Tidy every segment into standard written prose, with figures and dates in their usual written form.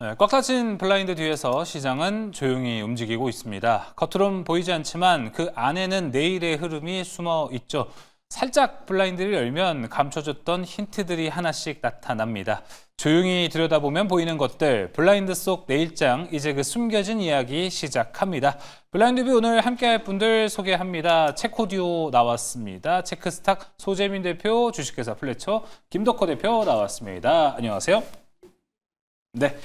네, 꽉 닫힌 블라인드 뒤에서 시장은 조용히 움직이고 있습니다. 겉으론 보이지 않지만 그 안에는 내일의 흐름이 숨어 있죠. 살짝 블라인드를 열면 감춰졌던 힌트들이 하나씩 나타납니다. 조용히 들여다보면 보이는 것들, 블라인드 속 내일장, 이제 그 숨겨진 이야기 시작합니다. 블라인드 뷰 오늘 함께할 분들 소개합니다. 체코듀오 나왔습니다. 체크스탁 소재민 대표, 주식회사 플래처 김덕호 대표 나왔습니다. 안녕하세요. 네.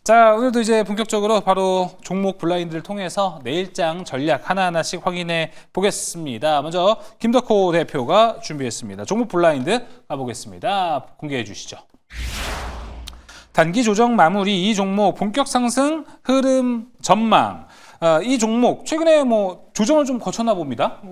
자, 오늘도 이제 본격적으로 바로 종목 블라인드를 통해서 내일장 전략 하나하나씩 확인해 보겠습니다. 먼저 김덕호 대표가 준비했습니다. 종목 블라인드 가보겠습니다. 공개해 주시죠. 단기 조정 마무리 이 종목 본격 상승 흐름 전망. 이 종목 최근에 조정을 좀 거쳤나 봅니다.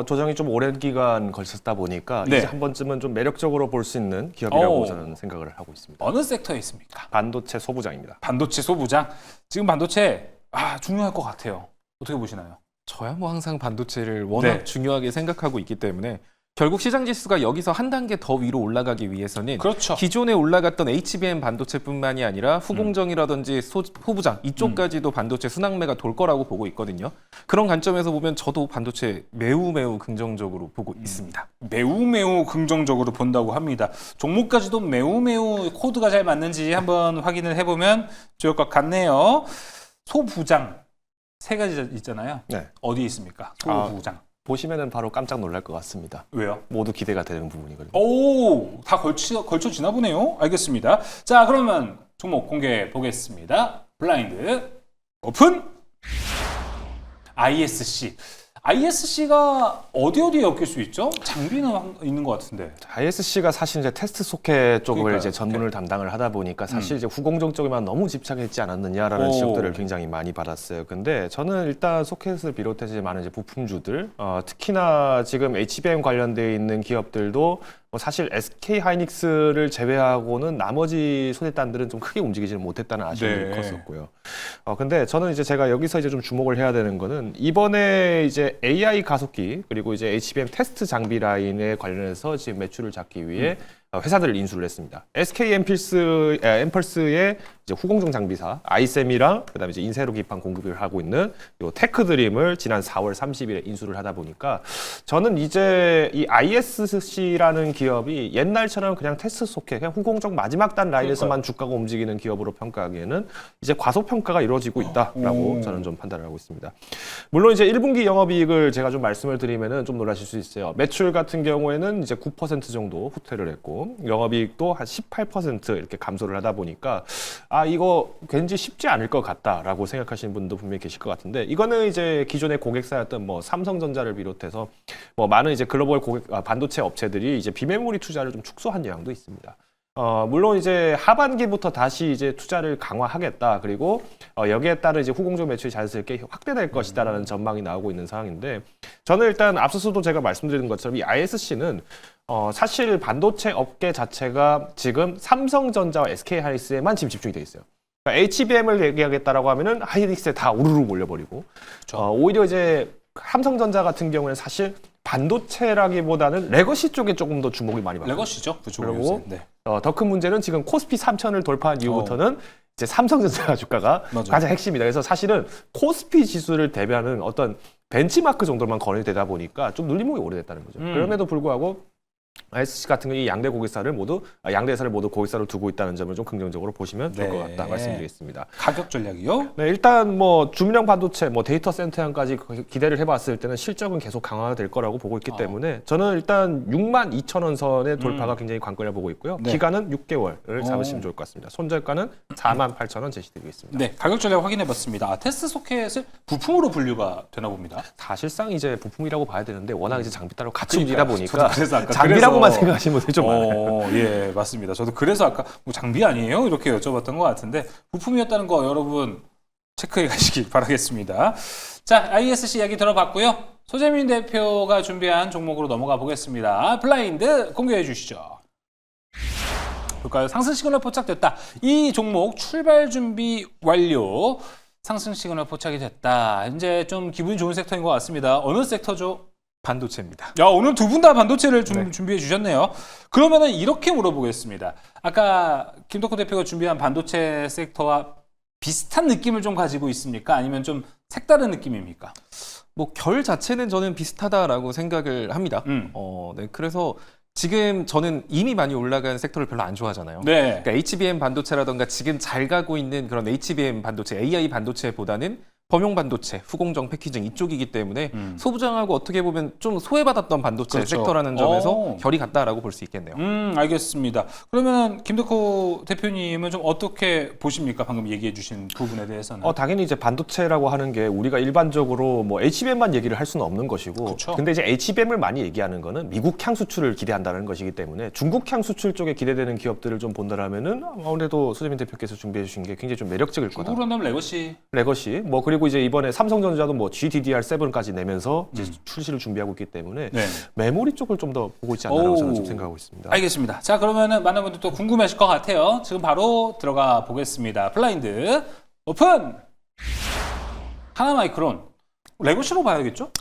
조정이 좀 오랜 기간 걸쳤다 보니까 네. 이제 한 번쯤은 좀 매력적으로 볼 수 있는 기업이라고 저는 생각을 하고 있습니다. 어느 섹터에 있습니까? 반도체 소부장입니다. 반도체 소부장. 지금 반도체 중요할 것 같아요. 어떻게 보시나요? 저야 항상 반도체를 워낙 네. 중요하게 생각하고 있기 때문에 결국 시장 지수가 여기서 한 단계 더 위로 올라가기 위해서는 그렇죠. 기존에 올라갔던 HBM 반도체뿐만이 아니라 후공정이라든지 소부장 이쪽까지도 반도체 순항매가 돌 거라고 보고 있거든요. 그런 관점에서 보면 저도 반도체 매우 긍정적으로 보고 있습니다. 매우 긍정적으로 본다고 합니다. 종목까지도 매우 코드가 잘 맞는지 한번 확인을 해보면 좋을 것 같네요. 소부장 세 가지 있잖아요. 네. 어디 있습니까? 소부장. 보시면은 바로 깜짝 놀랄 것 같습니다. 왜요? 모두 기대가 되는 부분이거든요. 오, 다 걸쳐지나 보네요. 알겠습니다. 자, 그러면 종목 공개해 보겠습니다. 블라인드 오픈. ISC. ISC가 어디에 엮일 수 있죠? 장비는 있는 것 같은데. ISC가 사실 이제 테스트 소켓 쪽을 그러니까요. 이제 전문을 담당을 하다 보니까 사실 이제 후공정 쪽에만 너무 집착했지 않았느냐라는 오. 지적들을 굉장히 많이 받았어요. 근데 저는 일단 소켓을 비롯해서 많은 이제 부품주들, 특히나 지금 HBM 관련되어 있는 기업들도 사실 SK 하이닉스를 제외하고는 나머지 소재단들은 좀 크게 움직이지는 못했다는 아쉬움이 네. 컸었고요. 근데 저는 이제 제가 여기서 이제 좀 주목을 해야 되는 거는 이번에 이제 AI 가속기 그리고 이제 HBM 테스트 장비 라인에 관련해서 지금 매출을 잡기 위해 회사들을 인수를 했습니다. SK 엠펄스의 이제 후공정 장비사 아이셈이랑 그다음에 이제 인세로 기판 공급을 하고 있는 요 테크드림을 지난 4월 30일에 인수를 하다 보니까 저는 이제 이 ISC라는 기업이 옛날처럼 그냥 테스트 소켓, 그냥 후공정 마지막 단 라인에서만 주가가 움직이는 기업으로 평가하기에는 이제 과소 평가가 이루어지고 있다라고 저는 좀 판단을 하고 있습니다. 물론 이제 1분기 영업이익을 제가 좀 말씀을 드리면은 좀 놀라실 수 있어요. 매출 같은 경우에는 이제 9% 정도 후퇴를 했고 영업이익도 한 18% 이렇게 감소를 하다 보니까 이거 왠지 쉽지 않을 것 같다라고 생각하시는 분도 분명히 계실 것 같은데 이거는 이제 기존의 고객사였던 삼성전자를 비롯해서 많은 이제 글로벌 반도체 업체들이 이제 비메모리 투자를 좀 축소한 영향도 있습니다. 물론 이제 하반기부터 다시 이제 투자를 강화하겠다. 그리고 여기에 따른 이제 후공정 매출이 자연스럽게 확대될 것이다라는 전망이 나오고 있는 상황인데 저는 일단 앞서서도 제가 말씀드린 것처럼 이 ISC는 사실 반도체 업계 자체가 지금 삼성전자와 SK 하이닉스에만 지금 집중이 돼 있어요. 그러니까 HBM을 얘기하겠다라고 하면은 하이닉스에 다 우르르 몰려버리고 오히려 이제 삼성전자 같은 경우에는 사실 반도체라기보다는 레거시 쪽에 조금 더 주목이 많이 받아요. 레거시죠? 그리고 네. 더 큰 문제는 지금 코스피 3000을 돌파한 이후부터는 이제 삼성전자 주가가 맞아요. 가장 핵심이다. 그래서 사실은 코스피 지수를 대비하는 어떤 벤치마크 정도만 거론이 되다 보니까 좀 눌림목이 오래됐다는 거죠. 그럼에도 불구하고 ISC 같은 경우 이 양대 고객사를 모두 고객사로 두고 있다는 점을 좀 긍정적으로 보시면 좋을 것 같다 말씀드리겠습니다. 가격 전략이요? 네, 일단 주문형 반도체, 데이터 센터형까지 기대를 해봤을 때는 실적은 계속 강화될 거라고 보고 있기 때문에 저는 일단 62,000원 선의 돌파가 굉장히 관건을 보고 있고요. 네. 기간은 6개월을 잡으시면 좋을 것 같습니다. 손절가는 48,000원 제시되고 있습니다. 네, 가격 전략 확인해봤습니다. 테스트 소켓을 부품으로 분류가 되나 봅니다. 사실상 이제 부품이라고 봐야 되는데 워낙 이제 장비 따로 같이 그러니까요. 움직이다 보니까 저도 그래서 아까 장비라고만 생각하시는 분들이 좀 많아요. 예, 맞습니다. 저도 그래서 아까 장비 아니에요? 이렇게 여쭤봤던 것 같은데 부품이었다는 거 여러분 체크해 가시기 바라겠습니다. 자, ISC 이야기 들어봤고요. 소재민 대표가 준비한 종목으로 넘어가 보겠습니다. 블라인드 공개해 주시죠. 볼까요? 상승 시그널 포착됐다. 이 종목 출발 준비 완료. 상승 시그널 포착이 됐다. 이제 좀 기분이 좋은 섹터인 것 같습니다. 어느 섹터죠? 반도체입니다. 야, 오늘 두 분 다 반도체를 준비해 주셨네요. 그러면은 이렇게 물어보겠습니다. 아까 김덕호 대표가 준비한 반도체 섹터와 비슷한 느낌을 좀 가지고 있습니까? 아니면 좀 색다른 느낌입니까? 뭐 결 자체는 저는 비슷하다라고 생각을 합니다. 네, 그래서 지금 저는 이미 많이 올라간 섹터를 별로 안 좋아하잖아요. 네. 그러니까 HBM 반도체라던가 지금 잘 가고 있는 그런 HBM 반도체, AI 반도체보다는 범용 반도체, 후공정 패키징 이쪽이기 때문에 소부장하고 어떻게 보면 좀 소외받았던 반도체 그렇죠. 섹터라는 점에서 결이 같다라고 볼 수 있겠네요. 알겠습니다. 그러면 김덕호 대표님은 좀 어떻게 보십니까? 방금 얘기해 주신 부분에 대해서는. 당연히 이제 반도체라고 하는 게 우리가 일반적으로 뭐 HBM만 얘기를 할 수는 없는 것이고, 그쵸. 근데 이제 HBM을 많이 얘기하는 거는 미국향 수출을 기대한다는 것이기 때문에 중국향 수출 쪽에 기대되는 기업들을 좀 본다라면은 아무래도 소재민 대표께서 준비해 주신 게 굉장히 좀 매력적일 거다. 중국으로 한다면 레거시. 뭐 그리고 이제 이번에 삼성전자도 뭐 GDDR7까지 내면서 이제 출시를 준비하고 있기 때문에 네. 메모리 쪽을 좀 더 보고 있지 않나라고 저는 좀 생각하고 있습니다. 알겠습니다. 자, 그러면은 많은 분들 또 궁금하실 것 같아요. 지금 바로 들어가 보겠습니다. 블라인드 오픈. 하나마이크론 레거시로 봐야겠죠?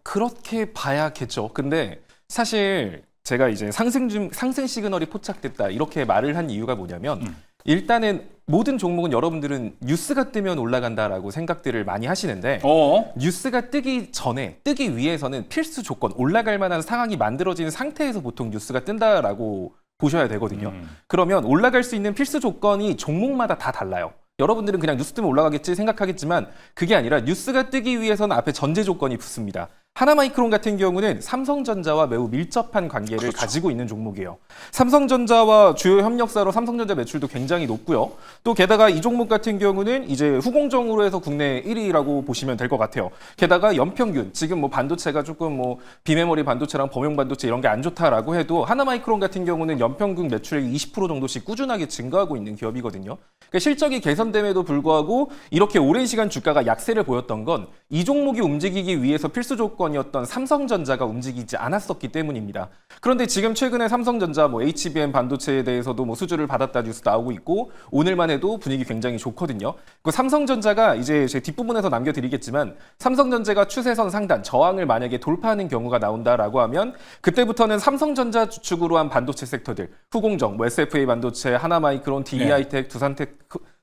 그렇게 봐야겠죠. 근데 사실 제가 이제 상승 시그널이 포착됐다 이렇게 말을 한 이유가 뭐냐면 일단은 모든 종목은 여러분들은 뉴스가 뜨면 올라간다라고 생각들을 많이 하시는데 뉴스가 뜨기 전에 뜨기 위해서는 필수 조건 올라갈 만한 상황이 만들어진 상태에서 보통 뉴스가 뜬다라고 보셔야 되거든요. 그러면 올라갈 수 있는 필수 조건이 종목마다 다 달라요. 여러분들은 그냥 뉴스 뜨면 올라가겠지 생각하겠지만 그게 아니라 뉴스가 뜨기 위해서는 앞에 전제 조건이 붙습니다. 하나마이크론 같은 경우는 삼성전자와 매우 밀접한 관계를 가지고 있는 종목이에요. 삼성전자와 주요 협력사로 삼성전자 매출도 굉장히 높고요. 또 게다가 이 종목 같은 경우는 이제 후공정으로 해서 국내 1위라고 보시면 될 것 같아요. 게다가 연평균 지금 뭐 반도체가 조금 뭐 비메모리 반도체랑 범용 반도체 이런 게 안 좋다라고 해도 하나마이크론 같은 경우는 연평균 매출액이 20% 정도씩 꾸준하게 증가하고 있는 기업이거든요. 그러니까 실적이 개선됨에도 불구하고 이렇게 오랜 시간 주가가 약세를 보였던 건 이 종목이 움직이기 위해서 필수 조건이었던 삼성전자가 움직이지 않았었기 때문입니다. 그런데 지금 최근에 삼성전자 뭐 HBM 반도체에 대해서도 뭐 수주를 받았다 뉴스 나오고 있고 오늘만 해도 분위기 굉장히 좋거든요. 그 삼성전자가 이제 제 뒷부분에서 남겨드리겠지만 삼성전자가 추세선 상단 저항을 만약에 돌파하는 경우가 나온다라고 하면 그때부터는 삼성전자 주축으로 한 반도체 섹터들 후공정, 뭐 SFA 반도체, 하나마이크론, DI텍,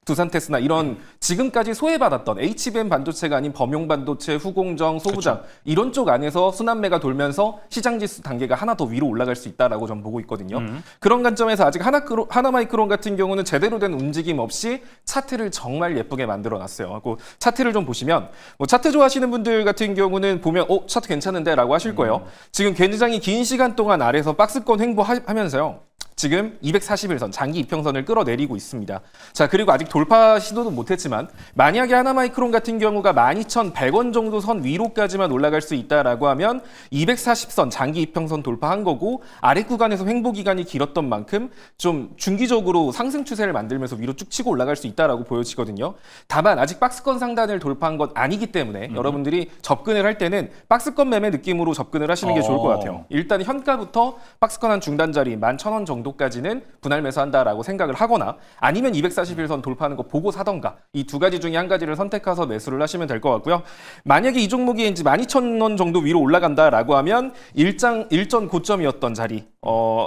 두산테스나 이런 지금까지 소외받았던 HBM 반도체가 아닌 범용 반도체, 후공정, 소부장 이런 쪽 안에서 순환매가 돌면서 시장 지수 단계가 하나 더 위로 올라갈 수 있다라고 저는 보고 있거든요. 그런 관점에서 아직 하나마이크론 같은 경우는 제대로 된 움직임 없이 차트를 정말 예쁘게 만들어놨어요. 그 차트를 좀 보시면 뭐 차트 좋아하시는 분들 같은 경우는 보면 차트 괜찮은데라고 하실 거예요. 지금 굉장히 긴 시간 동안 아래에서 박스권 횡보하면서요. 지금 241선 장기 이평선을 끌어내리고 있습니다. 자, 그리고 아직 돌파 시도도 못했지만 만약에 하나마이크론 같은 경우가 12,100원 정도 선 위로까지만 올라갈 수 있다라고 하면 240선 장기 이평선 돌파한 거고 아래 구간에서 횡보 기간이 길었던 만큼 좀 중기적으로 상승 추세를 만들면서 위로 쭉 치고 올라갈 수 있다라고 보여지거든요. 다만 아직 박스권 상단을 돌파한 것 아니기 때문에 여러분들이 접근을 할 때는 박스권 매매 느낌으로 접근을 하시는 게 좋을 것 같아요. 일단 현가부터 박스권 한 중단 자리 11,000원 정도까지는 분할 매수한다라고 생각을 하거나 아니면 241선 돌파하는 거 보고 사던가 이 두 가지 중에 한 가지를 선택해서 매수를 하시면 될 것 같고요. 만약에 이 종목이 이제 12,000원 정도 위로 올라간다라고 하면 일전 고점이었던 자리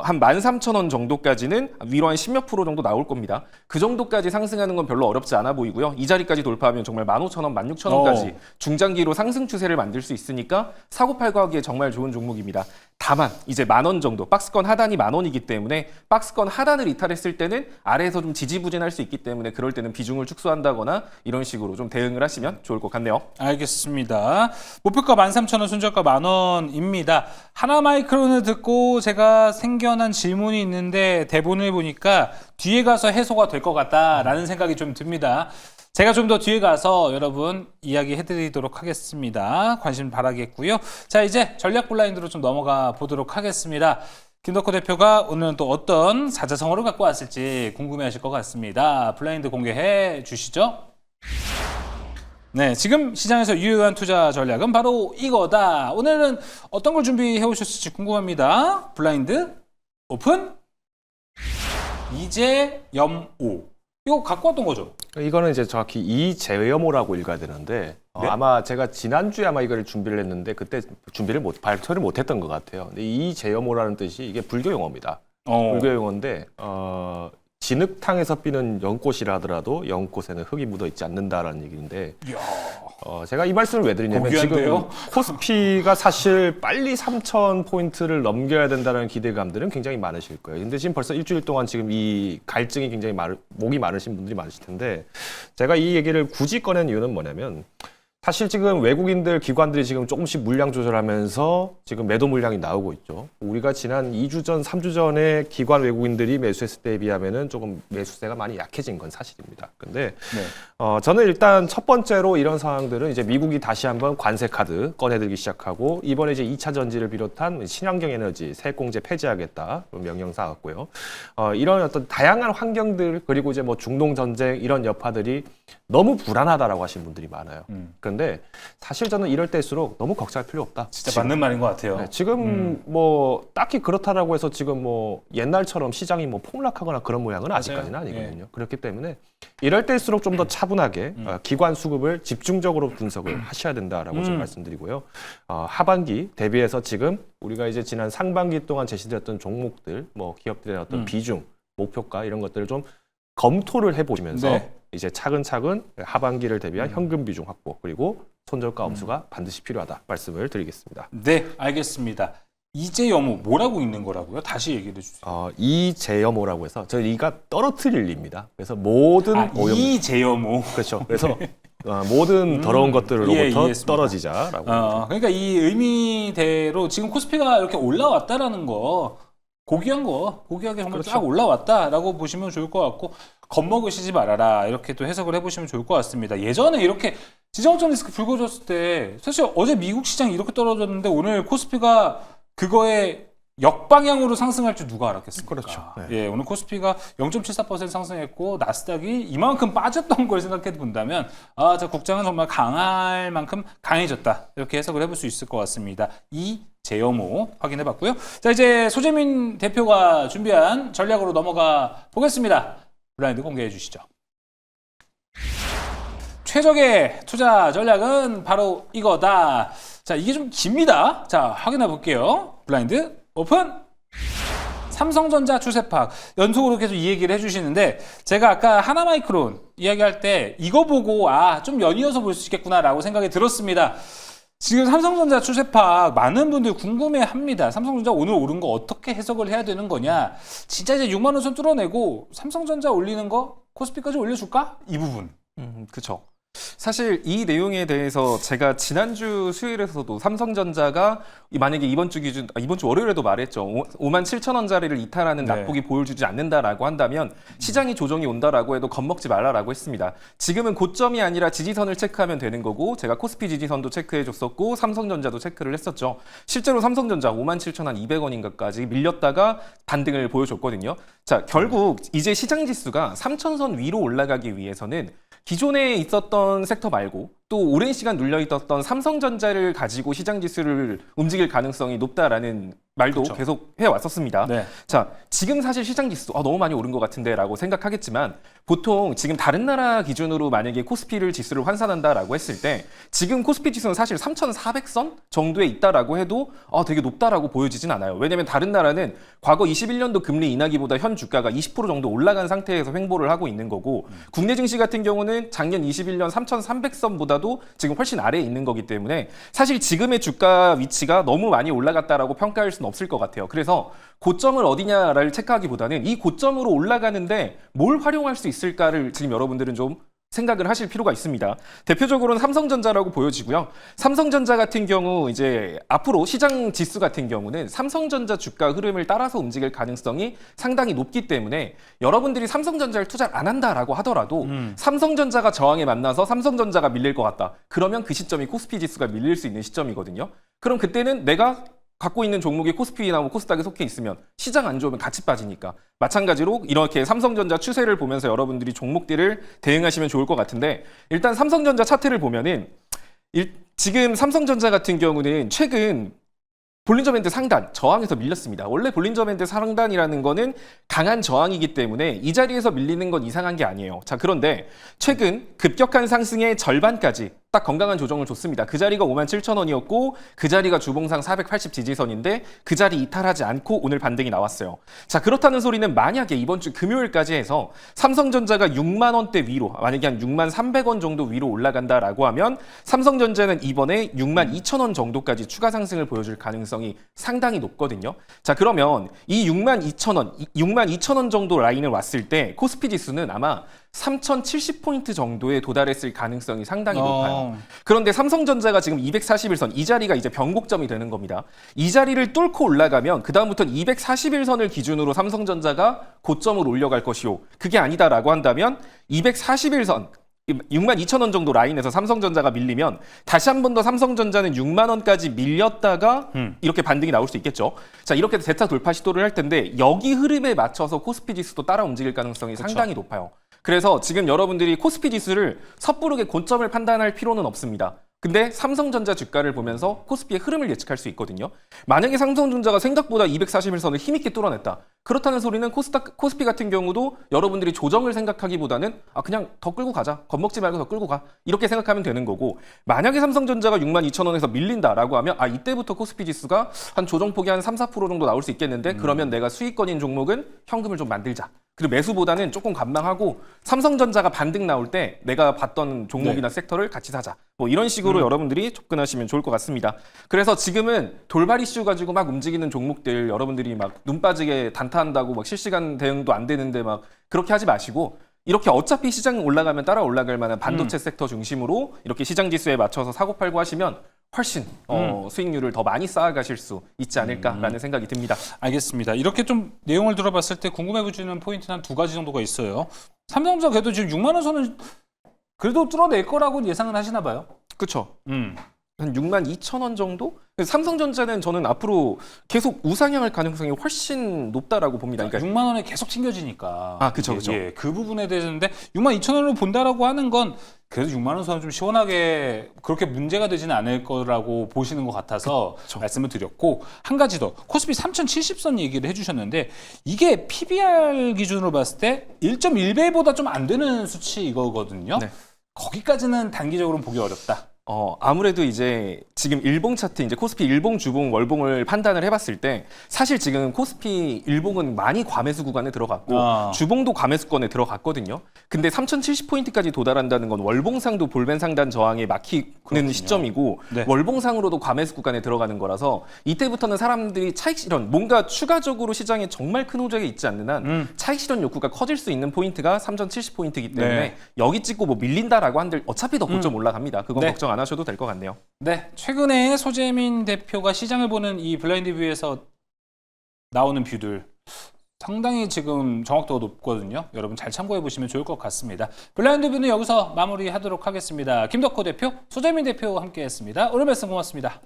한 13,000원 정도까지는 위로 한 10몇 프로 정도 나올 겁니다. 그 정도까지 상승하는 건 별로 어렵지 않아 보이고요. 이 자리까지 돌파하면 정말 15,000원, 16,000원까지 중장기로 상승 추세를 만들 수 있으니까 사고 팔고 하기에 정말 좋은 종목입니다. 다만 이제 10,000원 정도 박스권 하단이 10,000원이기 때문에 박스권 하단을 이탈했을 때는 아래에서 좀 지지부진할 수 있기 때문에 그럴 때는 비중을 축소한다거나 이런 식으로 좀 대응을 하시면 좋을 것 같네요. 알겠습니다. 목표가 13,000원, 손절가 10,000원입니다. 하나마이크론을 듣고 제가 생겨난 질문이 있는데 대본을 보니까 뒤에 가서 해소가 될 것 같다라는 생각이 좀 듭니다. 제가 좀 더 뒤에 가서 여러분 이야기 해드리도록 하겠습니다. 관심 바라겠고요. 자, 이제 전략 블라인드로 좀 넘어가 보도록 하겠습니다. 김덕호 대표가 오늘은 또 어떤 사자성어를 갖고 왔을지 궁금해하실 것 같습니다. 블라인드 공개해 주시죠. 네, 지금 시장에서 유효한 투자 전략은 바로 이거다. 오늘은 어떤 걸 준비해 오셨을지 궁금합니다. 블라인드 오픈. 이재염오. 이거 갖고 왔던 거죠? 이거는 이제 정확히 이재여모라고 읽어야 되는데 네? 아마 제가 지난주에 아마 이걸 준비를 했는데 그때 발표를 못했던 것 같아요. 근데 이재여모라는 뜻이 이게 불교 용어입니다. 불교 용어인데 진흙탕에서 피는 연꽃이라 하더라도 연꽃에는 흙이 묻어 있지 않는다라는 얘기인데 이야. 제가 이 말씀을 왜 드리냐면 고귀한데요? 지금 코스피가 사실 빨리 3,000포인트를 넘겨야 된다는 기대감들은 굉장히 많으실 거예요. 근데 지금 벌써 일주일 동안 지금 이 갈증이 굉장히 목이 마르신 분들이 많으실 텐데 제가 이 얘기를 굳이 꺼낸 이유는 뭐냐면 사실 지금 외국인들 기관들이 지금 조금씩 물량 조절하면서 지금 매도 물량이 나오고 있죠. 우리가 지난 2주 전, 3주 전에 기관 외국인들이 매수했을 때에 비하면은 조금 매수세가 많이 약해진 건 사실입니다. 근데 저는 일단 첫 번째로 이런 상황들은 이제 미국이 다시 한번 관세 카드 꺼내들기 시작하고 이번에 이제 2차 전지를 비롯한 친환경 에너지 세액공제 폐지하겠다 명령 나왔고요. 이런 어떤 다양한 환경들 그리고 이제 뭐 중동 전쟁 이런 여파들이 너무 불안하다라고 하시는 분들이 많아요. 그런데 사실 저는 이럴 때일수록 너무 걱정할 필요 없다. 진짜 맞는 말인 것 같아요. 네, 지금 뭐 딱히 그렇다라고 해서 지금 뭐 옛날처럼 시장이 뭐 폭락하거나 그런 모양은 아직까지는 아니거든요. 그렇기 때문에 이럴 때일수록 좀 더 차분하게 기관 수급을 집중적으로 분석을 하셔야 된다라고 좀 말씀드리고요. 하반기 대비해서 지금 우리가 이제 지난 상반기 동안 제시되었던 종목들, 뭐 기업들의 어떤 비중, 목표가 이런 것들을 좀 검토를 해보시면서 네. 이제 차근차근 하반기를 대비한 현금 비중 확보 그리고 손절가 엄수가 반드시 필요하다 말씀을 드리겠습니다. 네, 알겠습니다. 이재여모 뭐라고 읽는 거라고요? 다시 얘기해 주세요. 이재여모라고 해서 저희가 떨어뜨릴 입니다. 그래서 모든 오염 이재여모. 그렇죠. 그래서 모든 더러운 것들로부터 이해했습니다. 떨어지자라고. 그러니까 이 의미대로 지금 코스피가 이렇게 올라왔다라는 거 고귀하게 정말 그렇죠. 쫙 올라왔다라고 보시면 좋을 것 같고 겁먹으시지 말아라 이렇게 또 해석을 해보시면 좋을 것 같습니다. 예전에 이렇게 지정학적 리스크 불거졌을 때 사실 어제 미국 시장이 이렇게 떨어졌는데 오늘 코스피가 그거에 역방향으로 상승할 줄 누가 알았겠습니까? 그렇죠. 네. 예, 오늘 코스피가 0.74% 상승했고 나스닥이 이만큼 빠졌던 걸 생각해 본다면 자 국장은 정말 강할 만큼 강해졌다 이렇게 해석을 해볼 수 있을 것 같습니다. 이재여모 확인해봤고요. 자 이제 소재민 대표가 준비한 전략으로 넘어가 보겠습니다. 블라인드 공개해 주시죠. 최적의 투자 전략은 바로 이거다. 자, 이게 좀 깁니다. 자, 확인해 볼게요. 블라인드 오픈. 삼성전자 추세 파악. 연속으로 계속 이 얘기를 해주시는데 제가 아까 하나마이크론 이야기할 때 이거 보고 좀 연이어서 볼 수 있겠구나라고 생각이 들었습니다. 지금 삼성전자 추세 파악 많은 분들 궁금해합니다. 삼성전자 오늘 오른 거 어떻게 해석을 해야 되는 거냐? 진짜 이제 6만 원 선 뚫어내고 삼성전자 올리는 거 코스피까지 올려줄까? 이 부분. 그렇죠. 사실 이 내용에 대해서 제가 지난주 수요일에서도 삼성전자가 만약에 이번 주 월요일에도 말했죠. 57,000원짜리를 이탈하는 네. 낙폭이 보여주지 않는다라고 한다면 시장이 조정이 온다라고 해도 겁먹지 말라라고 했습니다. 지금은 고점이 아니라 지지선을 체크하면 되는 거고 제가 코스피 지지선도 체크해줬었고 삼성전자도 체크를 했었죠. 실제로 삼성전자 57,200원인가까지 밀렸다가 반등을 보여줬거든요. 자, 결국 이제 시장 지수가 3,000선 위로 올라가기 위해서는 기존에 있었던 섹터 말고 또 오랜 시간 눌려있었던 삼성전자를 가지고 시장 지수를 움직일 가능성이 높다라는 말도 그렇죠. 계속 해왔었습니다. 네. 자, 지금 사실 시장 지수 너무 많이 오른 것 같은데 라고 생각하겠지만 보통 지금 다른 나라 기준으로 만약에 코스피를 지수를 환산한다라고 했을 때 지금 코스피 지수는 사실 3,400선 정도에 있다라고 해도 되게 높다라고 보여지진 않아요. 왜냐면 다른 나라는 과거 21년도 금리 인하기보다 현 주가가 20% 정도 올라간 상태에서 횡보를 하고 있는 거고 국내 증시 같은 경우는 작년 21년 3,300선보다도 지금 훨씬 아래에 있는 거기 때문에 사실 지금의 주가 위치가 너무 많이 올라갔다라고 평가할 수는 없을 것 같아요. 그래서 고점을 어디냐를 체크하기보다는 이 고점으로 올라가는데 뭘 활용할 수 있을까를 지금 여러분들은 좀 생각을 하실 필요가 있습니다. 대표적으로는 삼성전자라고 보여지고요. 삼성전자 같은 경우 이제 앞으로 시장 지수 같은 경우는 삼성전자 주가 흐름을 따라서 움직일 가능성이 상당히 높기 때문에 여러분들이 삼성전자를 투자를 안 한다라고 하더라도 삼성전자가 저항에 만나서 삼성전자가 밀릴 것 같다. 그러면 그 시점이 코스피 지수가 밀릴 수 있는 시점이거든요. 그럼 그때는 내가 갖고 있는 종목이 코스피나 코스닥에 속해 있으면 시장 안 좋으면 같이 빠지니까 마찬가지로 이렇게 삼성전자 추세를 보면서 여러분들이 종목들을 대응하시면 좋을 것 같은데 일단 삼성전자 차트를 보면은 지금 삼성전자 같은 경우는 최근 볼린저 밴드 상단, 저항에서 밀렸습니다. 원래 볼린저 밴드 상단이라는 거는 강한 저항이기 때문에 이 자리에서 밀리는 건 이상한 게 아니에요. 자, 그런데 최근 급격한 상승의 절반까지 딱 건강한 조정을 줬습니다. 그 자리가 57,000원이었고 그 자리가 주봉상 480 지지선인데 그 자리 이탈하지 않고 오늘 반등이 나왔어요. 자, 그렇다는 소리는 만약에 이번 주 금요일까지 해서 삼성전자가 6만 원대 위로, 만약에 한 6만 300원 정도 위로 올라간다라고 하면 삼성전자는 이번에 6만 2,000원 정도까지 추가 상승을 보여줄 가능성이 상당히 높거든요. 자, 그러면 이 6만 2,000원 정도 라인을 왔을 때 코스피 지수는 아마 3,070포인트 정도에 도달했을 가능성이 상당히 높아요. 그런데 삼성전자가 지금 241선, 이 자리가 이제 변곡점이 되는 겁니다. 이 자리를 뚫고 올라가면 그다음부터는 241선을 기준으로 삼성전자가 고점을 올려갈 것이요. 그게 아니다라고 한다면 241선, 6만 2천 원 정도 라인에서 삼성전자가 밀리면 다시 한 번 더 삼성전자는 6만 원까지 밀렸다가 이렇게 반등이 나올 수 있겠죠. 자, 이렇게 대차 돌파 시도를 할 텐데 여기 흐름에 맞춰서 코스피 지수도 따라 움직일 가능성이 상당히 높아요. 그래서 지금 여러분들이 코스피 지수를 섣부르게 고점을 판단할 필요는 없습니다. 근데 삼성전자 주가를 보면서 코스피의 흐름을 예측할 수 있거든요. 만약에 삼성전자가 생각보다 241선을 힘있게 뚫어냈다. 그렇다는 소리는 코스피 같은 경우도 여러분들이 조정을 생각하기보다는 그냥 더 끌고 가자. 겁먹지 말고 더 끌고 가. 이렇게 생각하면 되는 거고, 만약에 삼성전자가 6만 2천 원에서 밀린다라고 하면 이때부터 코스피 지수가 한 조정폭이 한 3, 4% 정도 나올 수 있겠는데 그러면 내가 수익권인 종목은 현금을 좀 만들자. 그리고 매수보다는 조금 관망하고 삼성전자가 반등 나올 때 내가 봤던 종목이나 섹터를 같이 사자. 뭐 이런 식으로 여러분들이 접근하시면 좋을 것 같습니다. 그래서 지금은 돌발 이슈 가지고 막 움직이는 종목들 여러분들이 막 눈 빠지게 단타한다고 막 실시간 대응도 안 되는데 막 그렇게 하지 마시고, 이렇게 어차피 시장 올라가면 따라 올라갈 만한 반도체 섹터 중심으로 이렇게 시장 지수에 맞춰서 사고팔고 하시면 훨씬 수익률을 더 많이 쌓아가실 수 있지 않을까라는 생각이 듭니다. 알겠습니다. 이렇게 좀 내용을 들어봤을 때 궁금해지는 포인트는 한 두 가지 정도가 있어요. 삼성전자 그래도 지금 6만 원 선을 그래도 뚫어낼 거라고 예상은 하시나 봐요. 그렇죠. 한 6만 2천 원 정도? 삼성전자는 저는 앞으로 계속 우상향할 가능성이 훨씬 높다라고 봅니다. 그러니까 6만 원에 계속 챙겨지니까. 그쵸. 예, 그 부분에 대해서인데 6만 2천 원으로 본다라고 하는 건 그래도 6만 원 선은 좀 시원하게 그렇게 문제가 되지는 않을 거라고 보시는 것 같아서 말씀을 드렸고, 한 가지 더 코스피 3070선 얘기를 해주셨는데 이게 PBR 기준으로 봤을 때 1.1배보다 좀 안 되는 수치 이거거든요. 네. 거기까지는 단기적으로는 보기 어렵다. 아무래도 이제 지금 일봉 차트, 이제 코스피 일봉, 주봉, 월봉을 판단을 해봤을 때 사실 지금 코스피 일봉은 많이 과매수 구간에 들어갔고 주봉도 과매수권에 들어갔거든요. 근데 3070포인트까지 도달한다는 건 월봉상도 볼벤 상단 저항에 막히는 그렇군요. 시점이고 네. 월봉상으로도 과매수 구간에 들어가는 거라서 이때부터는 사람들이 차익 실현, 뭔가 추가적으로 시장에 정말 큰 호재가 있지 않는 한 차익 실현 욕구가 커질 수 있는 포인트가 3070포인트이기 때문에 네. 여기 찍고 뭐 밀린다라고 한들 어차피 더 고점 올라갑니다. 그건 네. 걱정 안 하셔도 될 것 같네요. 네, 최근에 소재민 대표가 시장을 보는 이 블라인드 뷰에서 나오는 뷰들 상당히 지금 정확도가 높거든요. 여러분 잘 참고해 보시면 좋을 것 같습니다. 블라인드 뷰는 여기서 마무리하도록 하겠습니다. 김덕호 대표, 소재민 대표와 함께했습니다. 오늘 말씀 고맙습니다.